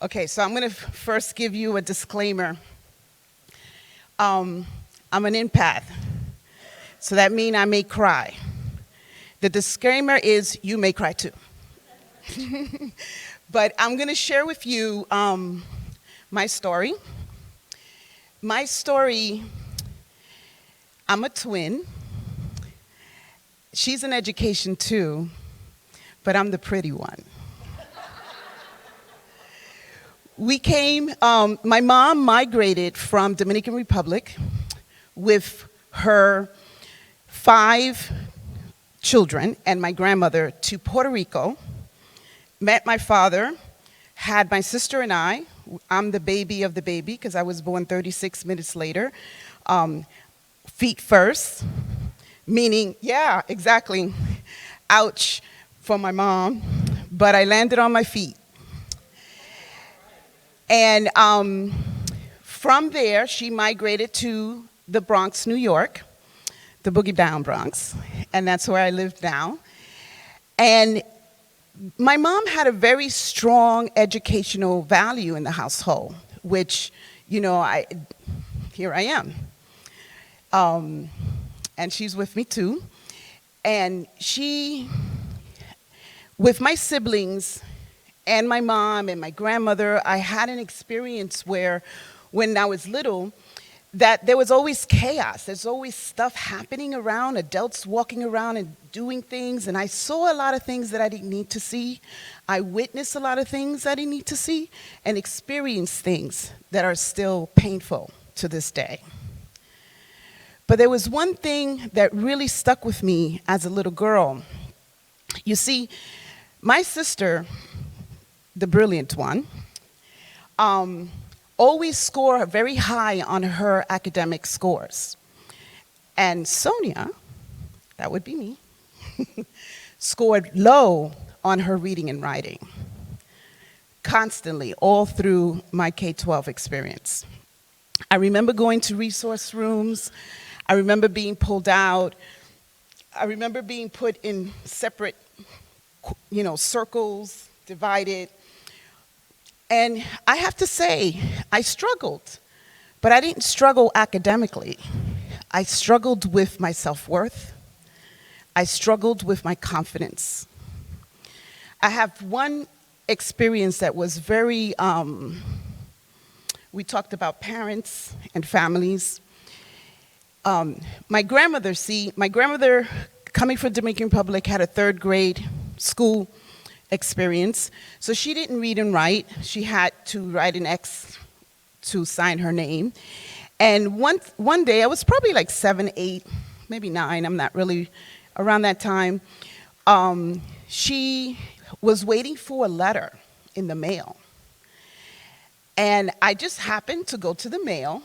Okay, so I'm going to first give you a disclaimer. I'm an empath, so that means I may cry. The disclaimer is you may cry too. But I'm going to share with you my story. My story, I'm a twin. She's in education too, but I'm the pretty one. We came, my mom migrated from Dominican Republic with her 5 children and my grandmother to Puerto Rico, met my father, had my sister and I. I'm the baby of the baby because I was born 36 minutes later. Feet first, meaning, yeah, exactly, ouch for my mom, but I landed on my feet. And from there, she migrated to the Bronx, New York, the Boogie Down Bronx, and that's where I live now. And my mom had a very strong educational value in the household, which, you know, here I am. And she's with me too. And she, with my siblings, and my mom and my grandmother, I had an experience where, when I was little, that there was always chaos. There's always stuff happening around, adults walking around and doing things, and I saw a lot of things that I didn't need to see. I witnessed a lot of things I didn't need to see, and experienced things that are still painful to this day. But there was one thing that really stuck with me as a little girl. You see, my sister, the brilliant one, always scored very high on her academic scores. And Sonia, that would be me, scored low on her reading and writing, constantly, all through my K-12 experience. I remember going to resource rooms. I remember being pulled out. I remember being put in separate, circles, divided. And I have to say, I struggled, but I didn't struggle academically. I struggled with my self-worth. I struggled with my confidence. I have one experience that was very, we talked about parents and families. My grandmother, coming from Dominican Republic, had a 3rd grade school experience. So she didn't read and write. She had to write an X to sign her name. And one day, I was probably like 7, 8, maybe 9, I'm not really around that time. She was waiting for a letter in the mail. And I just happened to go to the mail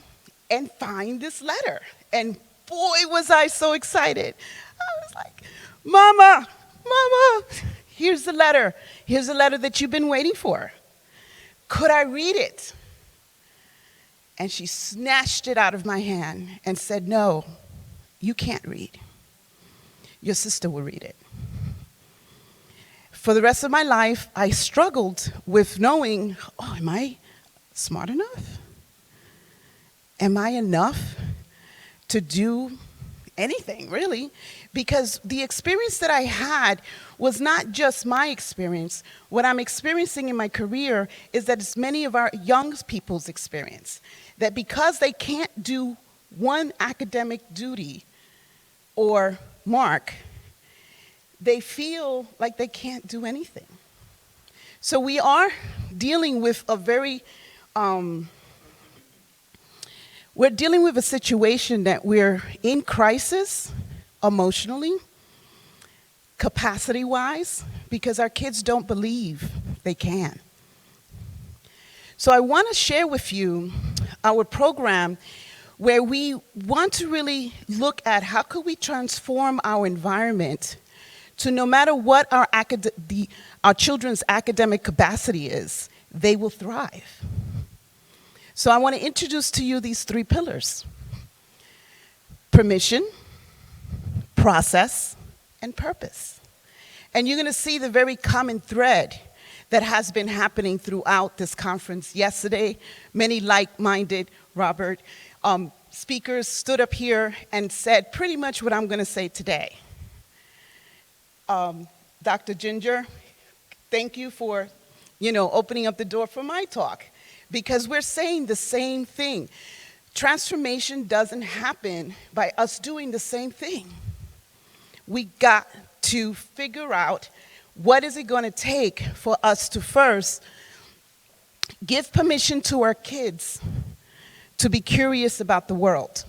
and find this letter. And boy, was I so excited. I was like, Mama, here's the letter. Here's the letter that you've been waiting for. Could I read it? And she snatched it out of my hand and said, no, you can't read. Your sister will read it. For the rest of my life, I struggled with knowing, am I smart enough? Am I enough to do anything, really? Because the experience that I had was not just my experience. What I'm experiencing in my career is that it's many of our young people's experience. That because they can't do one academic duty or mark, they feel like they can't do anything. So we are dealing with a we're dealing with a situation that we're in crisis emotionally, capacity-wise, because our kids don't believe they can. So I want to share with you our program where we want to really look at how could we transform our environment to, no matter what our children's academic capacity is, they will thrive. So I want to introduce to you these 3 pillars: permission, process, and purpose. And you're going to see the very common thread that has been happening throughout this conference. Yesterday, many like-minded, Robert, speakers stood up here and said pretty much what I'm going to say today. Dr. Ginger, thank you for, opening up the door for my talk, because we're saying the same thing. Transformation doesn't happen by us doing the same thing. We got to figure out what is it going to take for us to first give permission to our kids to be curious about the world.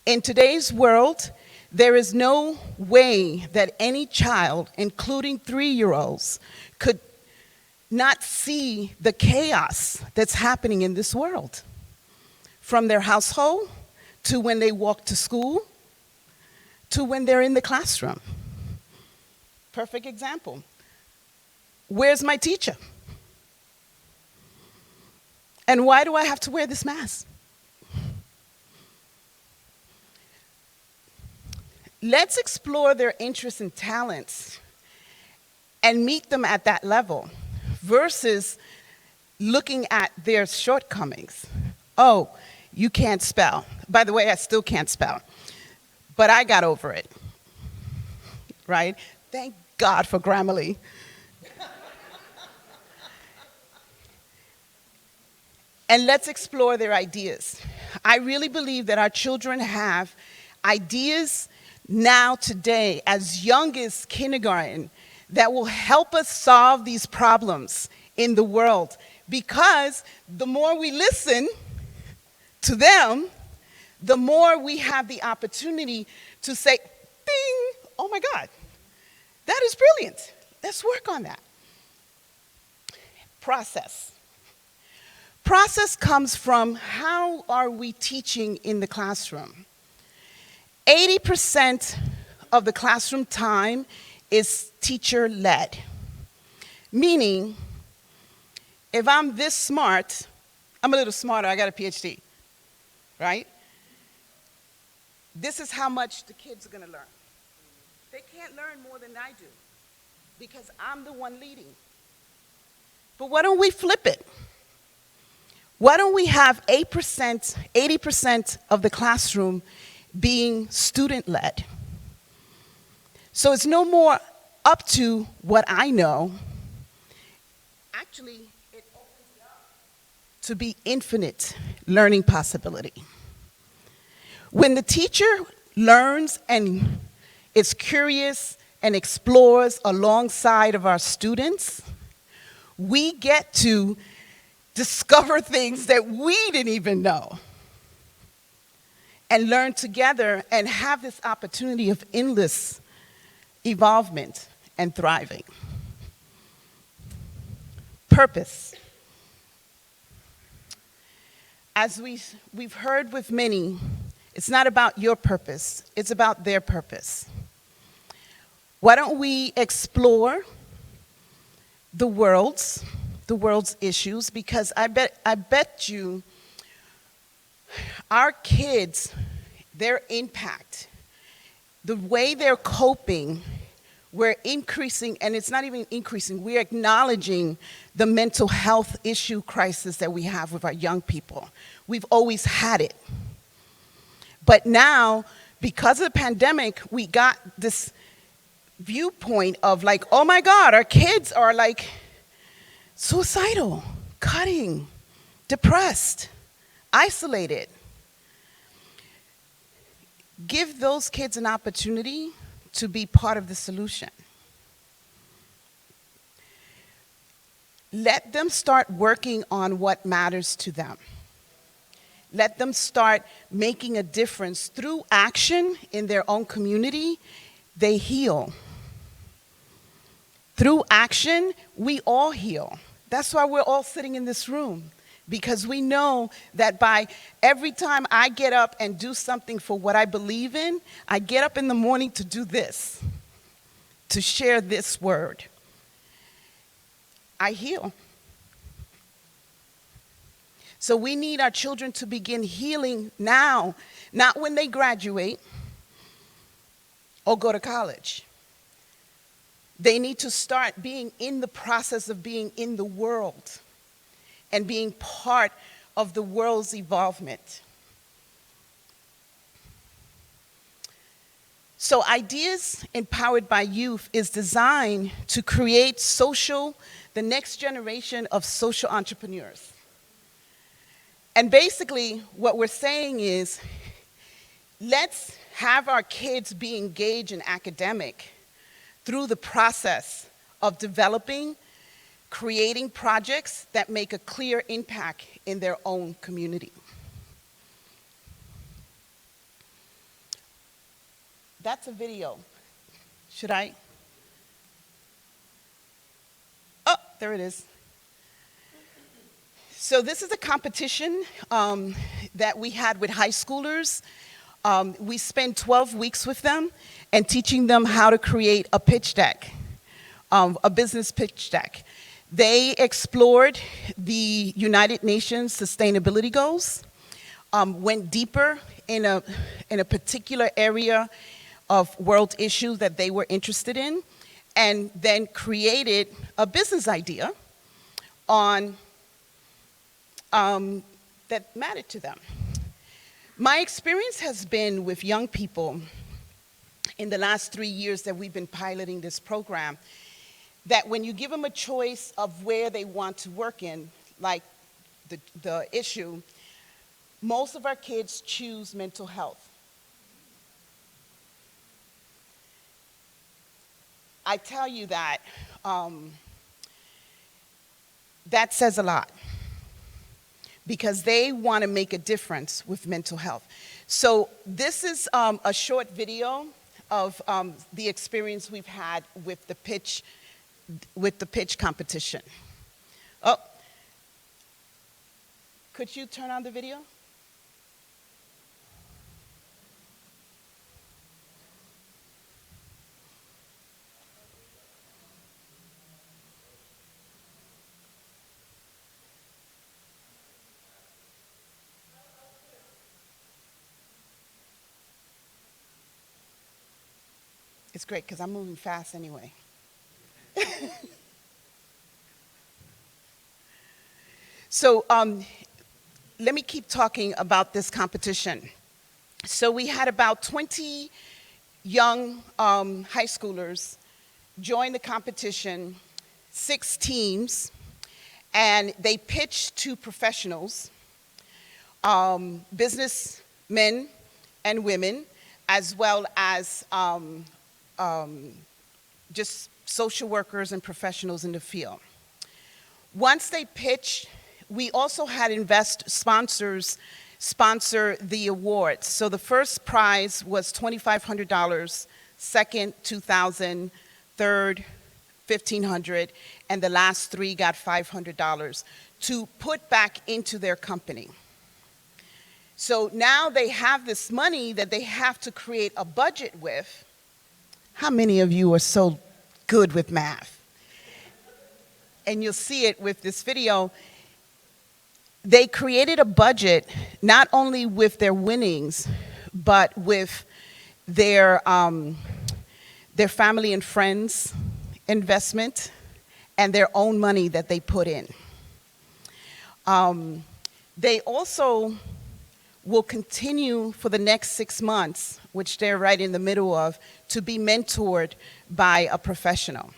In today's world, there is no way that any child, including 3-year-olds, could not see the chaos that's happening in this world. From their household, to when they walk to school, to when they're in the classroom. Perfect example. Where's my teacher? And why do I have to wear this mask? Let's explore their interests and talents and meet them at that level versus looking at their shortcomings. Oh, you can't spell. By the way, I still can't spell. But I got over it, right? Thank God for Grammarly. And let's explore their ideas. I really believe that our children have ideas now today, as young as kindergarten, that will help us solve these problems in the world. Because the more we listen to them, the more we have the opportunity to say, ding, oh my God, that is brilliant. Let's work on that. Process. Process comes from how are we teaching in the classroom. 80% of the classroom time is teacher-led. Meaning, if I'm this smart, I'm a little smarter, I got a PhD, right? This is how much the kids are going to learn. They can't learn more than I do because I'm the one leading. But why don't we flip it? Why don't we have 80% of the classroom being student-led? So it's no more up to what I know. Actually, it opens it up to be infinite learning possibility. When the teacher learns and is curious and explores alongside of our students, we get to discover things that we didn't even know and learn together and have this opportunity of endless evolvement and thriving. Purpose. As we've heard with many, it's not about your purpose, it's about their purpose. Why don't we explore the world's issues? Because I bet you our kids, their impact, the way they're coping, we're increasing, and it's not even increasing, we're acknowledging the mental health issue crisis that we have with our young people. We've always had it. But now, because of the pandemic, we got this viewpoint of like, oh my God, our kids are like suicidal, cutting, depressed, isolated. Give those kids an opportunity to be part of the solution. Let them start working on what matters to them. Let them start making a difference through action in their own community. They heal. Through action, we all heal. That's why we're all sitting in this room, because we know that by every time I get up and do something for what I believe in, I get up in the morning to do this, to share this word. I heal. So we need our children to begin healing now, not when they graduate or go to college. They need to start being in the process of being in the world and being part of the world's evolvement. So Ideas Empowered by Youth is designed to create the next generation of social entrepreneurs. And basically what we're saying is, let's have our kids be engaged in academic through the process of developing, creating projects that make a clear impact in their own community. That's a video. Should I? Oh, there it is. So this is a competition that we had with high schoolers. We spent 12 weeks with them and teaching them how to create a pitch deck, a business pitch deck. They explored the United Nations Sustainability Goals, went deeper in a particular area of world issues that they were interested in, and then created a business idea that mattered to them. My experience has been with young people in the last 3 years that we've been piloting this program, that when you give them a choice of where they want to work in, like the issue, most of our kids choose mental health. I tell you that, that says a lot, because they want to make a difference with mental health. So this is a short video of the experience we've had with the pitch competition. Oh, could you turn on the video? It's great because I'm moving fast anyway. So let me keep talking about this competition. So we had about 20 young high schoolers join the competition, 6 teams, and they pitched to professionals, businessmen and women, as well as just social workers and professionals in the field. Once they pitched, we also had sponsors sponsor the awards. So the first prize was $2,500, second $2,000, third $1,500, and the last 3 got $500 to put back into their company. So now they have this money that they have to create a budget with. How many of you are so good with math? And you'll see it with this video. They created a budget not only with their winnings, but with their family and friends investment and their own money that they put in. They also will continue for the next 6 months, which they're right in the middle of, to be mentored by a professional,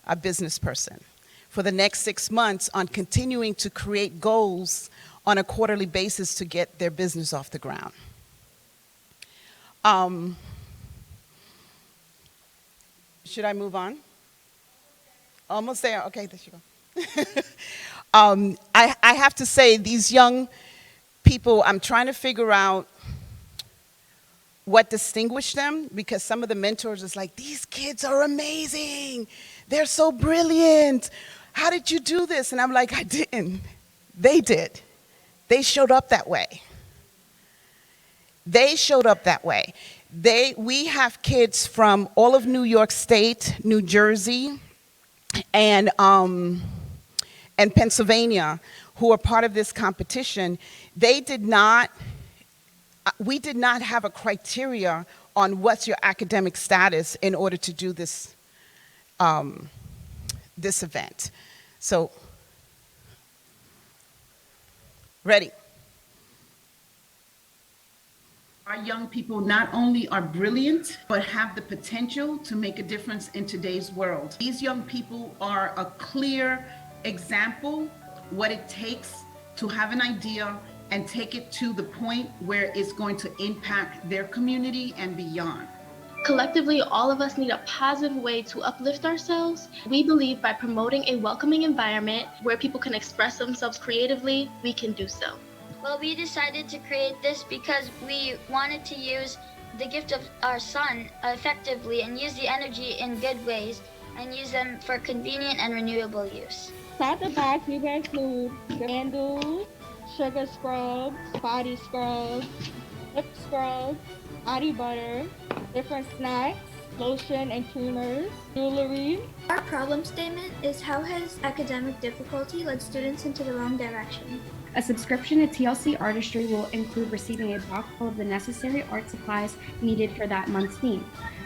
a business person, for the next 6 months on continuing to create goals on a quarterly basis to get their business off the ground. Should I move on? Almost there. Okay, there you go. I have to say, these young people, I'm trying to figure out what distinguished them, because some of the mentors is like, these kids are amazing. They're so brilliant. How did you do this? And I'm like, I didn't. They did. They showed up that way. They showed up that way. We have kids from all of New York State, New Jersey, and Pennsylvania who are part of this competition. We did not have a criteria on what's your academic status in order to do this this event. So, ready? Our young people not only are brilliant, but have the potential to make a difference in today's world. These young people are a clear example what it takes to have an idea and take it to the point where it's going to impact their community and beyond. Collectively, all of us need a positive way to uplift ourselves. We believe by promoting a welcoming environment where people can express themselves creatively, we can do so. Well, we decided to create this because we wanted to use the gift of our sun effectively and use the energy in good ways and use them for convenient and renewable use. Inside the box, we will include candles, sugar scrubs, body scrubs, lip scrubs, body butter, different snacks, lotion and creamers, jewelry. Our problem statement is how has academic difficulty led students into the wrong direction? A subscription to TLC Artistry will include receiving a box full of the necessary art supplies needed for that month's theme.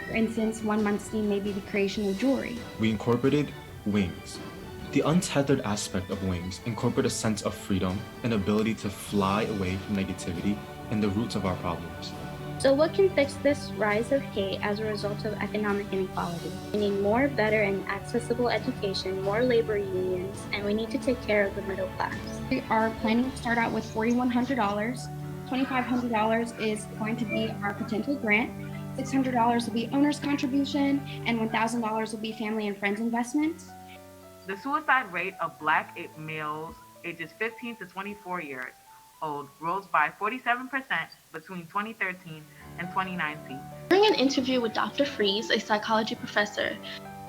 For instance, 1 month's theme may be the creation of jewelry. We incorporated wings. The untethered aspect of wings incorporate a sense of freedom and ability to fly away from negativity and the roots of our problems. So what can fix this rise of hate as a result of economic inequality? We need more, better, and accessible education, more labor unions, and we need to take care of the middle class. We are planning to start out with $4,100. $2,500 is going to be our potential grant. $600 will be owner's contribution, and $1,000 will be family and friends investment. The suicide rate of Black males ages 15 to 24 years old rose by 47% between 2013 and 2019. During an interview with Dr. Freeze, a psychology professor,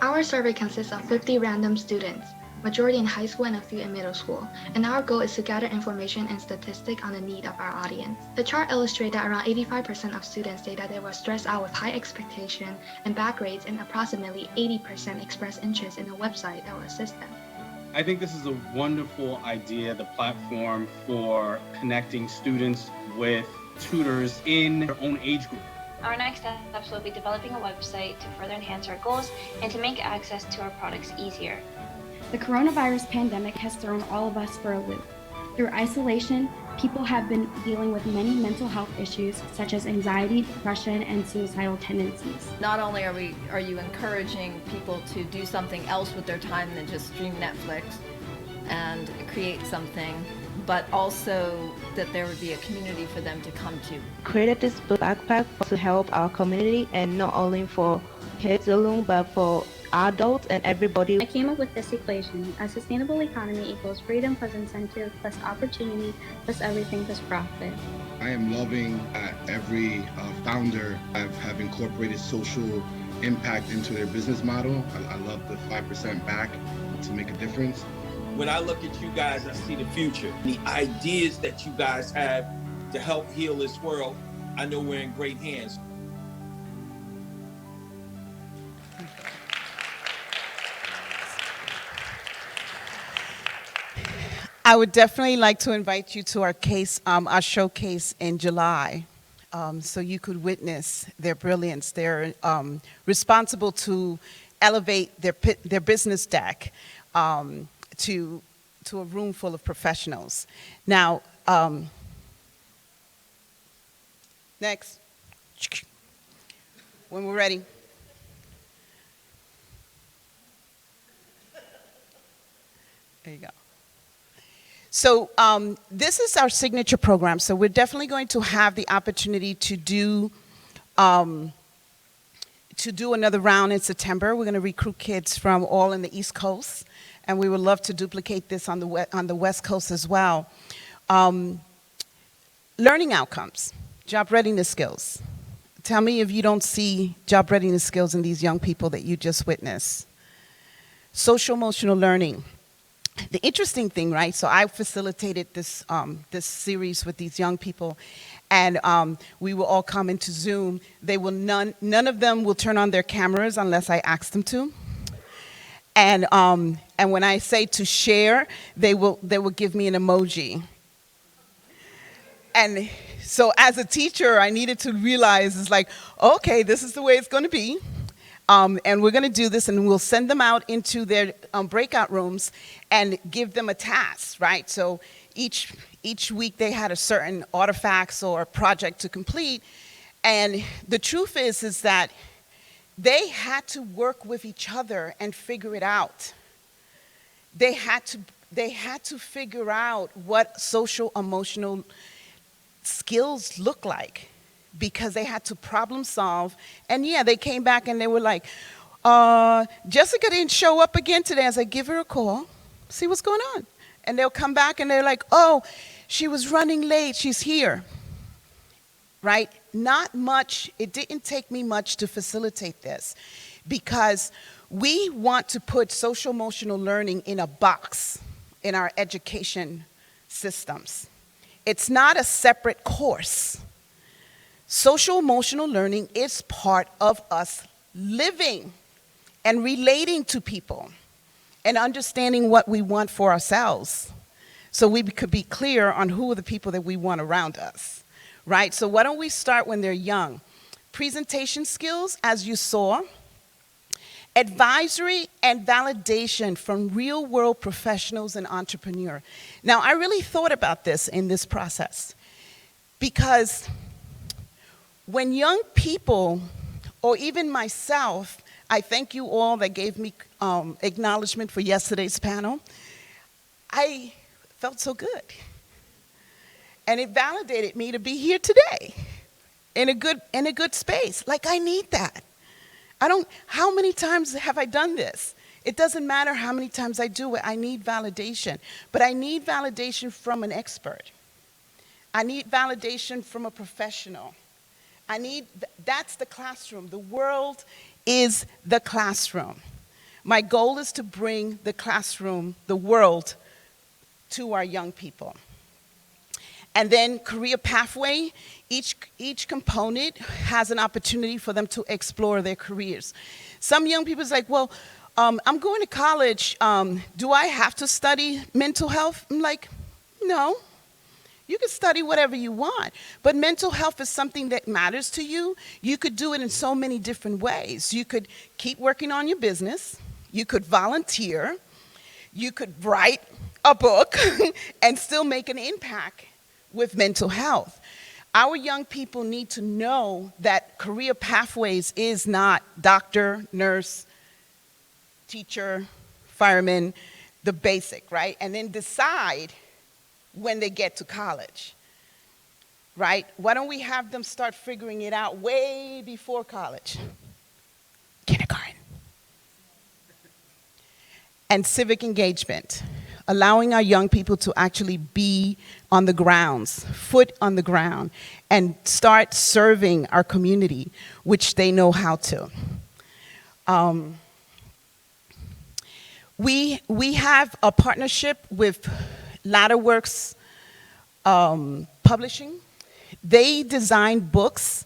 our survey consists of 50 random students, majority in high school and a few in middle school, and our goal is to gather information and statistics on the need of our audience. The chart illustrates that around 85% of students say that they were stressed out with high expectation and bad grades, and approximately 80% expressed interest in a website that will assist them. I think this is a wonderful idea, the platform for connecting students with tutors in their own age group. Our next steps will be developing a website to further enhance our goals and to make access to our products easier. The coronavirus pandemic has thrown all of us for a loop. Through isolation, people have been dealing with many mental health issues such as anxiety, depression, and suicidal tendencies. Not only are you encouraging people to do something else with their time than just stream Netflix and create something, but also that there would be a community for them to come to. Created this book backpack to help our community, and not only for kids alone, but for adults and everybody. I came up with this equation: a sustainable economy equals freedom plus incentive plus opportunity plus everything plus profit. I am loving that every founder have incorporated social impact into their business model. I love the 5% back to make a difference. When I look at you guys, I see the future. The ideas that you guys have to help heal this world, I know we're in great hands. I would definitely like to invite you to our showcase in July, so you could witness their brilliance. They're responsible to elevate their business deck to a room full of professionals. Now, next, when we're ready. There you go. So this is our signature program. So we're definitely going to have the opportunity to do another round in September. We're going to recruit kids from all in the East Coast, and we would love to duplicate this on the West Coast as well. Learning outcomes, job readiness skills. Tell me if you don't see job readiness skills in these young people that you just witnessed. Social emotional learning. The interesting thing, right, so I facilitated this series with these young people, and we will all come into Zoom. None of them will turn on their cameras unless I ask them to. And when I say to share, they will give me an emoji. And so as a teacher, I needed to realize, it's like, okay, this is the way it's going to be. And we're going to do this, and we'll send them out into their breakout rooms and give them a task, right? So each week they had a certain artifacts or project to complete. And the truth is that they had to work with each other and figure it out. They had to figure out what social emotional skills look like, because they had to problem solve. And yeah, they came back and they were like, Jessica didn't show up again today. I was like, give her a call, see what's going on. And they'll come back and they're like, oh, she was running late, she's here, right? Not much, it didn't take me much to facilitate this, because we want to put social emotional learning in a box in our education systems. It's not a separate course. Social emotional learning is part of us living and relating to people and understanding what we want for ourselves, so we could be clear on who are the people that we want around us, right? So why don't we start when they're young? Presentation skills, as you saw, advisory and validation from real-world professionals and entrepreneurs. Now, I really thought about this in this process, because when young people, or even myself, I thank you all that gave me acknowledgement for yesterday's panel. I felt so good. And it validated me to be here today in a good space. Like, I need that. How many times have I done this? It doesn't matter how many times I do it, I need validation. But I need validation from an expert. I need validation from a professional. That's the classroom. The world is the classroom. My goal is to bring the classroom, the world, to our young people. And then career pathway, each component has an opportunity for them to explore their careers. Some young people is like, well, I'm going to college. Do I have to study mental health? I'm like, no. You can study whatever you want, but mental health is something that matters to you. You could do it in so many different ways. You could keep working on your business. You could volunteer. You could write a book and still make an impact with mental health. Our young people need to know that career pathways is not doctor, nurse, teacher, fireman, the basic, right? And then decide when they get to college, right? Why don't we have them start figuring it out way before college? Kindergarten. And civic engagement, allowing our young people to actually be on the grounds, foot on the ground, and start serving our community, which they know how to. We have a partnership with Ladderworks Publishing. They design books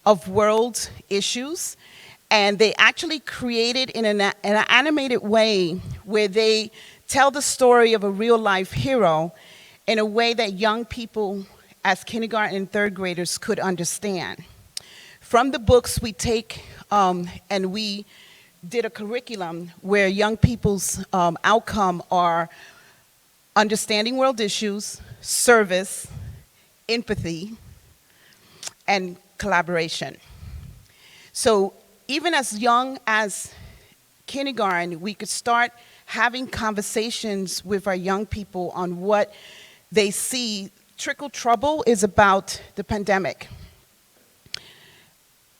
of world issues, and they actually created in an animated way where they tell the story of a real-life hero in a way that young people as kindergarten and third graders could understand. From the books we take and we did a curriculum where young people's outcome are understanding world issues, service, empathy, and collaboration. So even as young as kindergarten, we could start having conversations with our young people on what they see. Trickle Trouble is about the pandemic,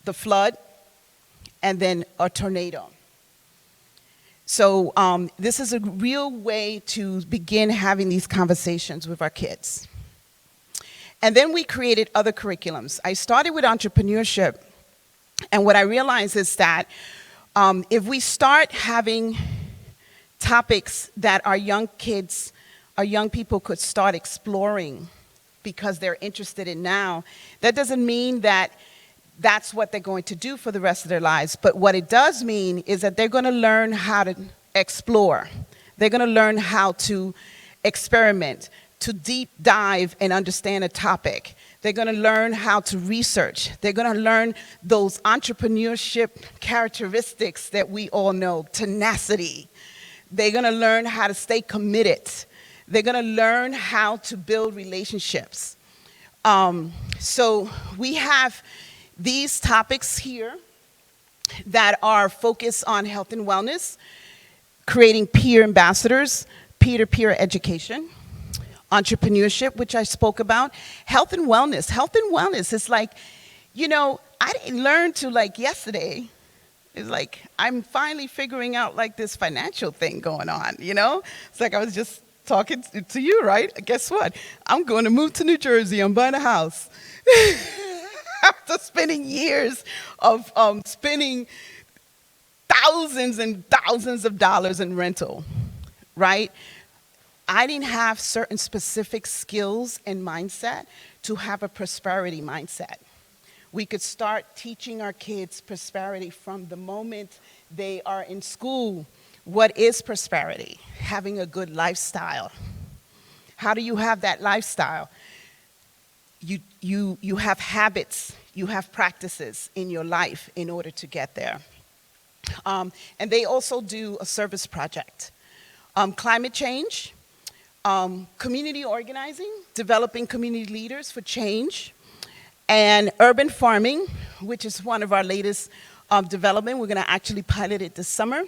the flood, and then a tornado. So this is a real way to begin having these conversations with our kids. And then we created other curriculums. I started with entrepreneurship, and what I realized is that if we start having topics that our young kids, our young people could start exploring because they're interested in now, that doesn't mean that that's what they're going to do for the rest of their lives. But what it does mean is that they're going to learn how to explore. They're going to learn how to experiment, to deep dive and understand a topic. They're going to learn how to research. They're going to learn those entrepreneurship characteristics that we all know, tenacity. They're going to learn how to stay committed. They're going to learn how to build relationships. So we have these topics here that are focused on health and wellness, creating peer ambassadors, peer-to-peer education, entrepreneurship, which I spoke about, health and wellness. Health and wellness is like, you know, I didn't learn to like yesterday. It's like I'm finally figuring out like this financial thing going on, you know? It's like I was just talking to you, right? Guess what? I'm going to move to New Jersey. I'm buying a house. After spending years of spending thousands and thousands of dollars in rental, right? I didn't have certain specific skills and mindset to have a prosperity mindset. We could start teaching our kids prosperity from the moment they are in school. What is prosperity? Having a good lifestyle. How do you have that lifestyle? You have habits, you have practices in your life in order to get there. And they also do a service project. Climate change, community organizing, developing community leaders for change, and urban farming, which is one of our latest development. We're going to actually pilot it this summer,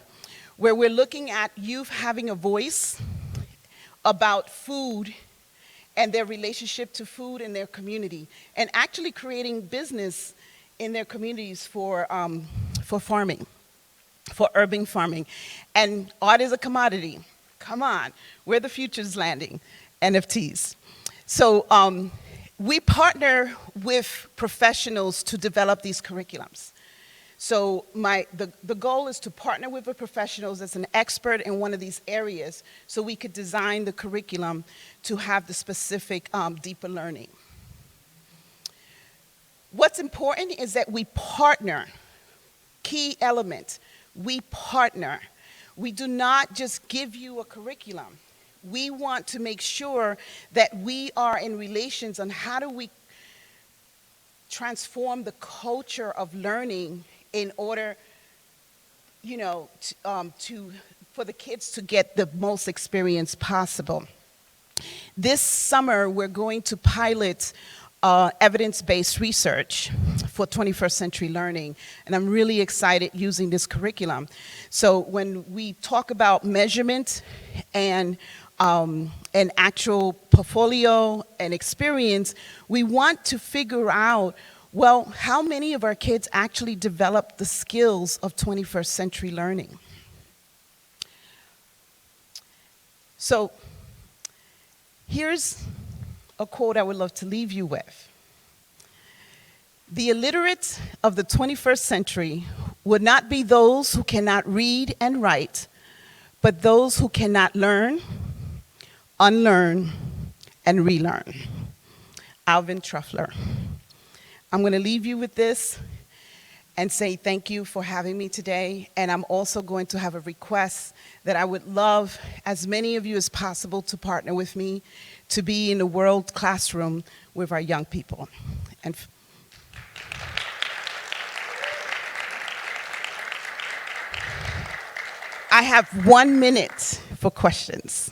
where we're looking at youth having a voice about food and their relationship to food in their community, and actually creating business in their communities for farming, for urban farming. And art is a commodity. Come on, where the future's landing, NFTs. So we partner with professionals to develop these curriculums. So the goal is to partner with the professionals as an expert in one of these areas so we could design the curriculum to have the specific deeper learning. What's important is that we partner. Key element, we partner. We do not just give you a curriculum. We want to make sure that we are in relations on how do we transform the culture of learning in order, you know, for the kids to get the most experience possible. This summer, we're going to pilot evidence-based research for 21st century learning, and I'm really excited using this curriculum. So when we talk about measurement and an actual portfolio and experience, we want to figure out, well, how many of our kids actually develop the skills of 21st century learning? So here's a quote I would love to leave you with. The illiterate of the 21st century would not be those who cannot read and write, but those who cannot learn, unlearn, and relearn. Alvin Truffler. I'm going to leave you with this and say thank you for having me today. And I'm also going to have a request that I would love as many of you as possible to partner with me to be in the world classroom with our young people. And I have 1 minute for questions.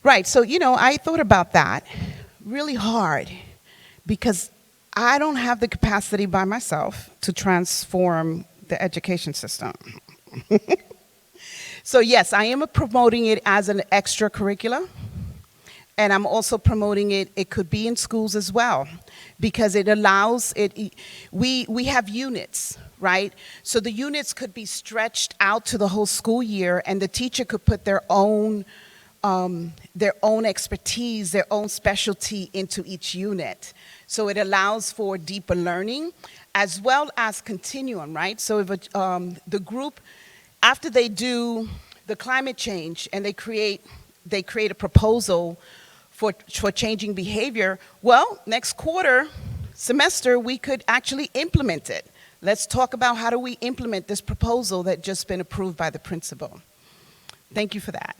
Right, so, you know, I thought about that really hard because I don't have the capacity by myself to transform the education system. So yes, I am promoting it as an extracurricular, and I'm also promoting it could be in schools as well, because it allows it, we have units, right? So the units could be stretched out to the whole school year, and the teacher could put their own expertise, their own specialty into each unit. So it allows for deeper learning as well as continuum, right? So if the group, after they do the climate change and they create they create a proposal for changing behavior, well, next quarter, semester, we could actually implement it. Let's talk about how do we implement this proposal that just been approved by the principal. Thank you for that.